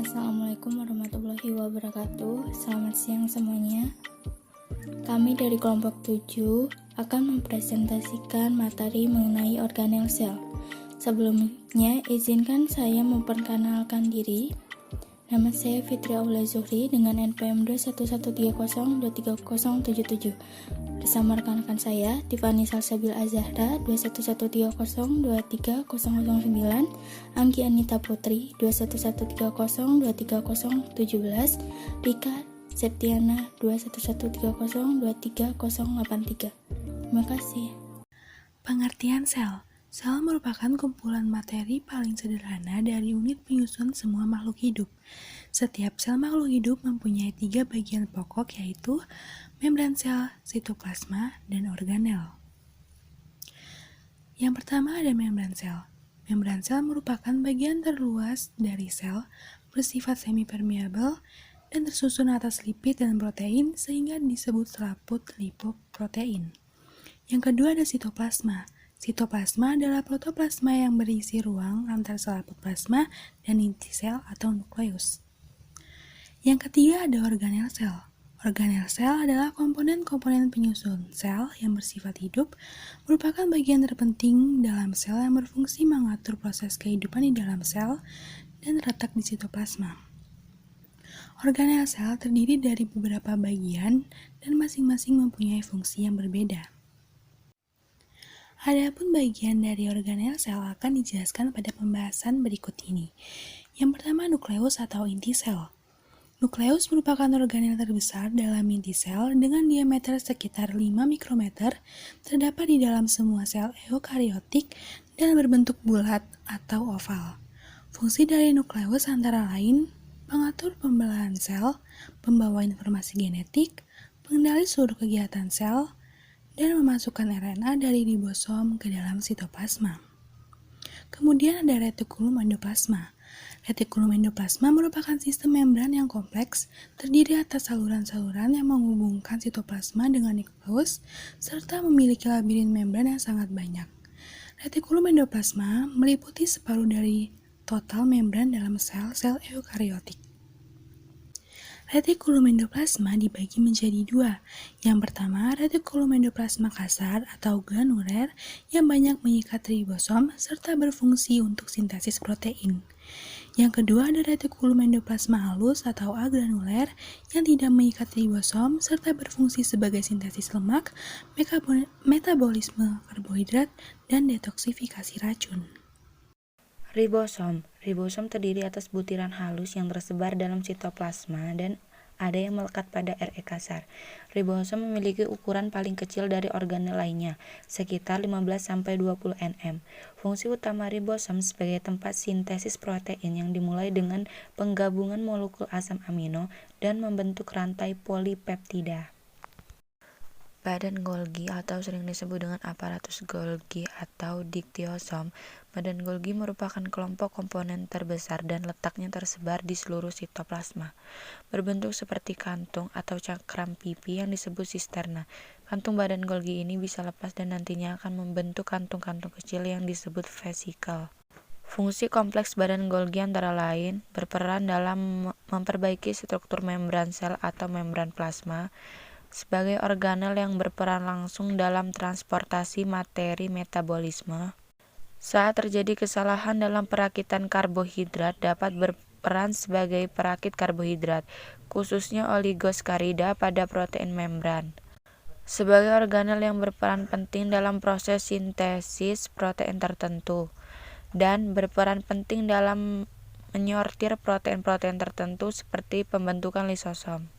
Assalamualaikum warahmatullahi wabarakatuh. Selamat siang semuanya. Kami dari kelompok 7 akan mempresentasikan materi mengenai organel sel. Sebelumnya, izinkan saya memperkenalkan diri. Nama saya Fitri Aula Zuhri dengan NPM 2113023077. Bersama rekan-rekan saya, Tiffany Salsabil Azahra 2113023009, Anggi Anita Putri 2113023017, Rika Septiana 2113023083. Terima kasih. Pengertian sel. Sel merupakan kumpulan materi paling sederhana dari unit penyusun semua makhluk hidup. Setiap sel makhluk hidup mempunyai 3 bagian pokok, yaitu membran sel, sitoplasma, dan organel. Yang pertama ada membran sel. Membran sel merupakan bagian terluas dari sel, bersifat semi-permeabel, dan tersusun atas lipid dan protein sehingga disebut selaput lipoprotein. Yang kedua ada sitoplasma. Sitoplasma adalah protoplasma yang berisi ruang antar selaput plasma dan inti sel atau nukleus. Yang ketiga ada organel sel. Organel sel adalah komponen-komponen penyusun sel yang bersifat hidup, merupakan bagian terpenting dalam sel yang berfungsi mengatur proses kehidupan di dalam sel dan terletak di sitoplasma. Organel sel terdiri dari beberapa bagian dan masing-masing mempunyai fungsi yang berbeda. Adapun bagian dari organel sel akan dijelaskan pada pembahasan berikut ini. Yang pertama, nukleus atau inti sel. Nukleus merupakan organel terbesar dalam inti sel dengan diameter sekitar 5 mikrometer, terdapat di dalam semua sel eukariotik dan berbentuk bulat atau oval. Fungsi dari nukleus antara lain pengatur pembelahan sel, pembawa informasi genetik, pengendali seluruh kegiatan sel, dan memasukkan RNA dari ribosom ke dalam sitoplasma. Kemudian ada retikulum endoplasma. Retikulum endoplasma merupakan sistem membran yang kompleks, terdiri atas saluran-saluran yang menghubungkan sitoplasma dengan nukleus, serta memiliki labirin membran yang sangat banyak. Retikulum endoplasma meliputi separuh dari total membran dalam sel-sel eukariotik. Retikulum endoplasma dibagi menjadi 2. Yang pertama, retikulum endoplasma kasar atau granuler yang banyak mengikat ribosom serta berfungsi untuk sintesis protein. Yang kedua ada retikulum endoplasma halus atau agranuler yang tidak mengikat ribosom serta berfungsi sebagai sintesis lemak, metabolisme karbohidrat, dan detoksifikasi racun. Ribosom. Ribosom terdiri atas butiran halus yang tersebar dalam sitoplasma dan ada yang melekat pada RE kasar. Ribosom memiliki ukuran paling kecil dari organel lainnya, sekitar 15-20 nm. Fungsi utama ribosom sebagai tempat sintesis protein yang dimulai dengan penggabungan molekul asam amino dan membentuk rantai polipeptida. Badan Golgi atau sering disebut dengan aparatus Golgi atau diktiosom. Badan Golgi merupakan kelompok komponen terbesar dan letaknya tersebar di seluruh sitoplasma. Berbentuk seperti kantung atau cakram pipi yang disebut sisterna. Kantung badan Golgi ini bisa lepas dan nantinya akan membentuk kantung-kantung kecil yang disebut vesikel. Fungsi kompleks badan Golgi antara lain berperan dalam memperbaiki struktur membran sel atau membran plasma, sebagai organel yang berperan langsung dalam transportasi materi metabolisme. Saat terjadi kesalahan dalam perakitan karbohidrat dapat berperan sebagai perakit karbohidrat, khususnya oligoskarida pada protein membran. Sebagai organel yang berperan penting dalam proses sintesis protein tertentu, dan berperan penting dalam menyortir protein-protein tertentu seperti pembentukan lisosom.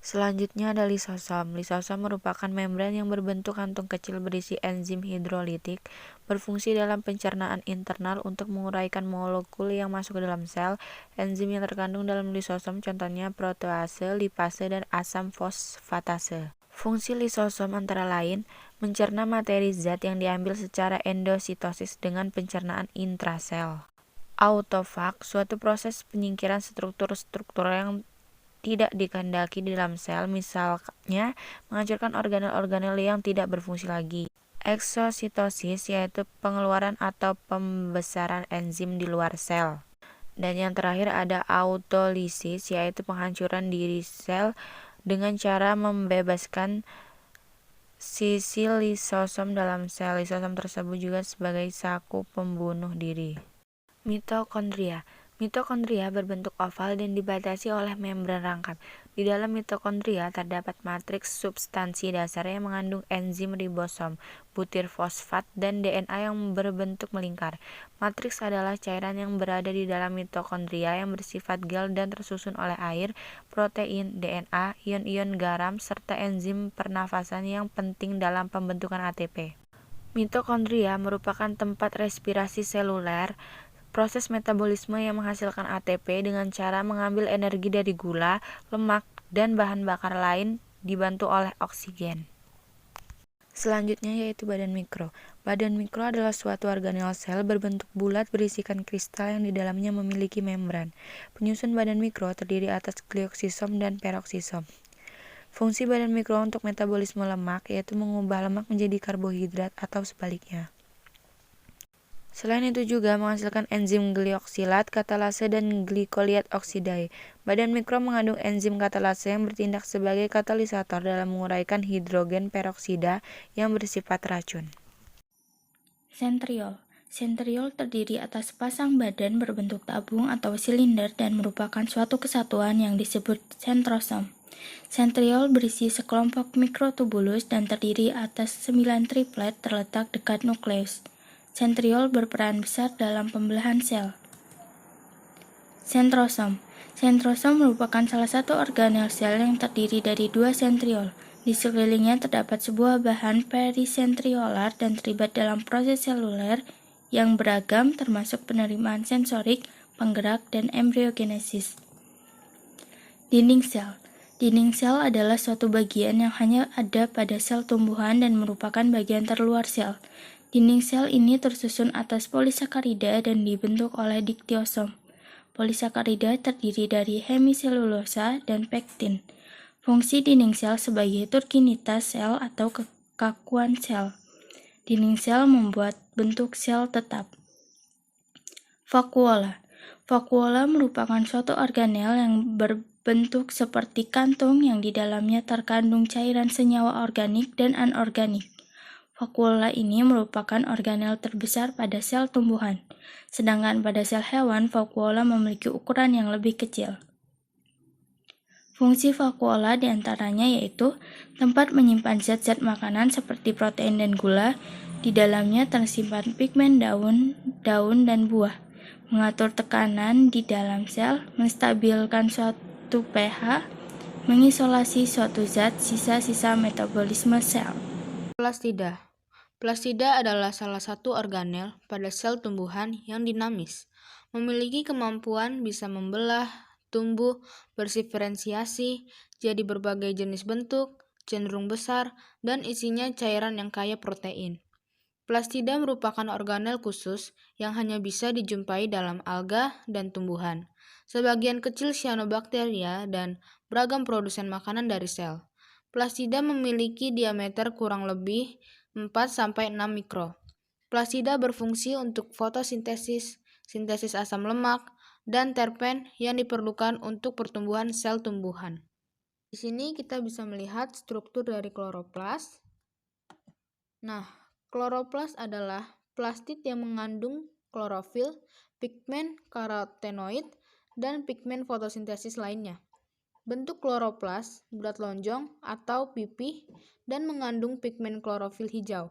Selanjutnya ada lisosom. Lisosom merupakan membran yang berbentuk kantung kecil berisi enzim hidrolitik, berfungsi dalam pencernaan internal untuk menguraikan molekul yang masuk ke dalam sel. Enzim yang terkandung dalam lisosom contohnya protease, lipase, dan asam fosfatase. Fungsi lisosom antara lain mencerna materi zat yang diambil secara endositosis dengan pencernaan intrasel. Autofag, suatu proses penyingkiran struktur-struktur yang tidak dikehendaki di dalam sel, misalnya menghancurkan organel-organel yang tidak berfungsi lagi. Eksositosis, yaitu pengeluaran atau pembesaran enzim di luar sel. Dan yang terakhir ada autolisis, yaitu penghancuran diri sel dengan cara membebaskan sisi lisosom dalam sel. Lisosom tersebut juga sebagai saku pembunuh diri. Mitokondria. Mitokondria berbentuk oval dan dibatasi oleh membran rangkap. Di dalam mitokondria terdapat matriks substansi dasar yang mengandung enzim ribosom, butir fosfat, dan DNA yang berbentuk melingkar. Matriks adalah cairan yang berada di dalam mitokondria yang bersifat gel dan tersusun oleh air, protein, DNA, ion-ion garam, serta enzim pernafasan yang penting dalam pembentukan ATP. Mitokondria merupakan tempat respirasi seluler, proses metabolisme yang menghasilkan ATP dengan cara mengambil energi dari gula, lemak, dan bahan bakar lain dibantu oleh oksigen. Selanjutnya yaitu badan mikro. Badan mikro adalah suatu organel sel berbentuk bulat berisikan kristal yang di dalamnya memiliki membran. Penyusun badan mikro terdiri atas glioksisom dan peroksisom. Fungsi badan mikro untuk metabolisme lemak yaitu mengubah lemak menjadi karbohidrat atau sebaliknya. Selain itu juga menghasilkan enzim glioksilat, katalase, dan glikoliat oksidase. Badan mikro mengandung enzim katalase yang bertindak sebagai katalisator dalam menguraikan hidrogen peroksida yang bersifat racun. Sentriol. Sentriol terdiri atas sepasang badan berbentuk tabung atau silinder dan merupakan suatu kesatuan yang disebut sentrosom. Sentriol berisi sekelompok mikrotubulus dan terdiri atas 9 triplet terletak dekat nukleus. Sentriol berperan besar dalam pembelahan sel. Sentrosom. Sentrosom merupakan salah satu organel sel yang terdiri dari 2 sentriol. Di sekelilingnya terdapat sebuah bahan perisentriolar dan terlibat dalam proses seluler yang beragam termasuk penerimaan sensorik, penggerak, dan embriogenesis. Dinding sel. Dinding sel adalah suatu bagian yang hanya ada pada sel tumbuhan dan merupakan bagian terluar sel. Dinding sel ini tersusun atas polisakarida dan dibentuk oleh diktiosom. Polisakarida terdiri dari hemiselulosa dan pektin. Fungsi dinding sel sebagai turkinitas sel atau kekakuan sel. Dinding sel membuat bentuk sel tetap. Vakuola. Vakuola merupakan suatu organel yang berbentuk seperti kantung yang di dalamnya terkandung cairan senyawa organik dan anorganik. Vakuola ini merupakan organel terbesar pada sel tumbuhan, sedangkan pada sel hewan, vakuola memiliki ukuran yang lebih kecil. Fungsi vakuola diantaranya yaitu tempat menyimpan zat-zat makanan seperti protein dan gula, di dalamnya tersimpan pigmen daun, dan buah, mengatur tekanan di dalam sel, menstabilkan suatu pH, mengisolasi suatu zat, sisa-sisa metabolisme sel. Plastida. Plastida adalah salah satu organel pada sel tumbuhan yang dinamis, memiliki kemampuan bisa membelah, tumbuh, berdiferensiasi, jadi berbagai jenis bentuk, cenderung besar, dan isinya cairan yang kaya protein. Plastida merupakan organel khusus yang hanya bisa dijumpai dalam alga dan tumbuhan, sebagian kecil cyanobacteria, dan beragam produsen makanan dari sel. Plastida memiliki diameter kurang lebih 4-6 mikro. Plastida berfungsi untuk fotosintesis, sintesis asam lemak, dan terpen yang diperlukan untuk pertumbuhan sel tumbuhan. Di sini kita bisa melihat struktur dari kloroplas. Nah, kloroplas adalah plastid yang mengandung klorofil, pigmen karotenoid, dan pigmen fotosintesis lainnya. Bentuk kloroplas bulat lonjong atau pipih dan mengandung pigmen klorofil hijau.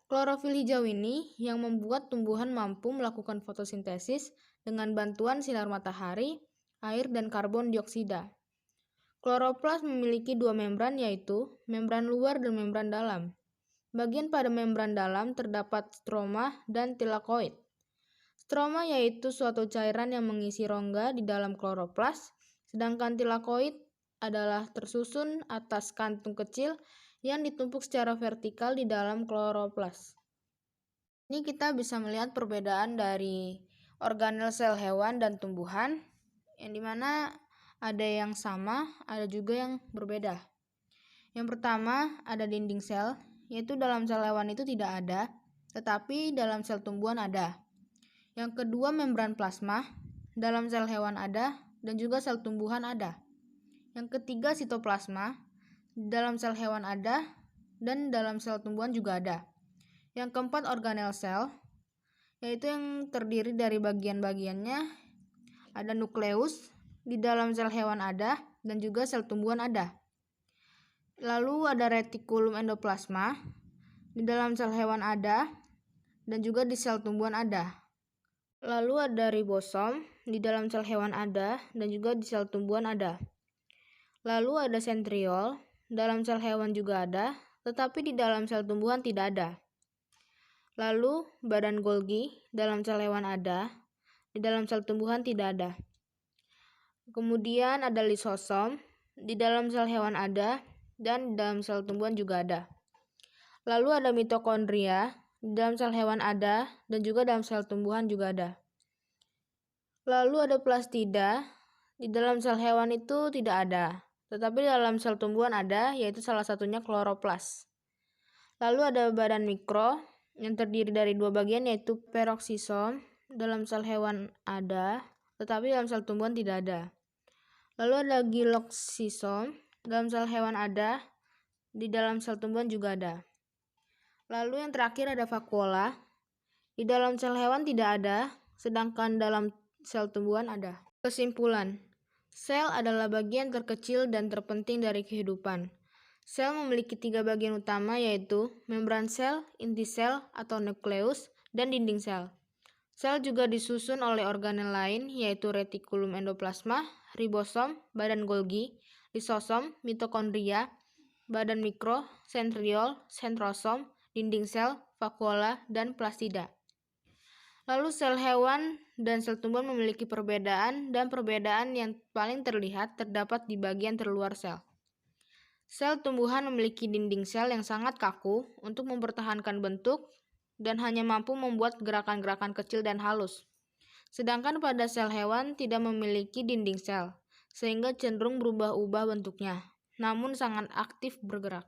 Klorofil hijau ini yang membuat tumbuhan mampu melakukan fotosintesis dengan bantuan sinar matahari, air, dan karbon dioksida. Kloroplas memiliki 2 membran yaitu membran luar dan membran dalam. Bagian pada membran dalam terdapat stroma dan tilakoid. Stroma yaitu suatu cairan yang mengisi rongga di dalam kloroplas, sedangkan tilakoid adalah tersusun atas kantung kecil yang ditumpuk secara vertikal di dalam kloroplas. Ini kita bisa melihat perbedaan dari organel sel hewan dan tumbuhan, yang dimana ada yang sama, ada juga yang berbeda. Yang pertama ada dinding sel, yaitu dalam sel hewan itu tidak ada, tetapi dalam sel tumbuhan ada. Yang kedua membran plasma. dalam sel hewan ada, dan juga sel tumbuhan ada. Yang ketiga, sitoplasma, di dalam sel hewan ada, dan dalam sel tumbuhan juga ada. Yang keempat, organel sel, yaitu yang terdiri dari bagian-bagiannya. Ada nukleus, di dalam sel hewan ada, dan juga sel tumbuhan ada. Lalu ada retikulum endoplasma, di dalam sel hewan ada, dan juga di sel tumbuhan ada. Lalu ada ribosom, di dalam sel hewan ada, dan juga di sel tumbuhan ada. Lalu ada sentriol, dalam sel hewan juga ada, tetapi di dalam sel tumbuhan tidak ada. Lalu badan Golgi, dalam sel hewan ada, di dalam sel tumbuhan tidak ada. Kemudian ada lisosom, di dalam sel hewan ada, dan di dalam sel tumbuhan juga ada. Lalu ada mitokondria, di dalam sel hewan ada, dan juga dalam sel tumbuhan juga ada. Lalu ada plastida, di dalam sel hewan itu tidak ada, tetapi di dalam sel tumbuhan ada, yaitu salah satunya kloroplas. Lalu ada badan mikro, yang terdiri dari dua bagian, yaitu peroksisom, dalam sel hewan ada, tetapi dalam sel tumbuhan tidak ada. Lalu ada giloksisom, dalam sel hewan ada, di dalam sel tumbuhan juga ada. Lalu yang terakhir ada vakuola, di dalam sel hewan tidak ada, sedangkan dalam sel tumbuhan ada. Kesimpulan, sel adalah bagian terkecil dan terpenting dari kehidupan. Sel memiliki 3 bagian utama, yaitu membran sel, inti sel atau nukleus, dan dinding sel. Sel juga disusun oleh organel lain, yaitu retikulum endoplasma, ribosom, badan Golgi, lisosom, mitokondria, badan mikro, sentriol, sentrosom, dinding sel, vakuola, dan plastida. Lalu sel hewan dan sel tumbuhan memiliki perbedaan, dan perbedaan yang paling terlihat terdapat di bagian terluar sel. Sel tumbuhan memiliki dinding sel yang sangat kaku untuk mempertahankan bentuk dan hanya mampu membuat gerakan-gerakan kecil dan halus. Sedangkan pada sel hewan tidak memiliki dinding sel, sehingga cenderung berubah-ubah bentuknya, namun sangat aktif bergerak.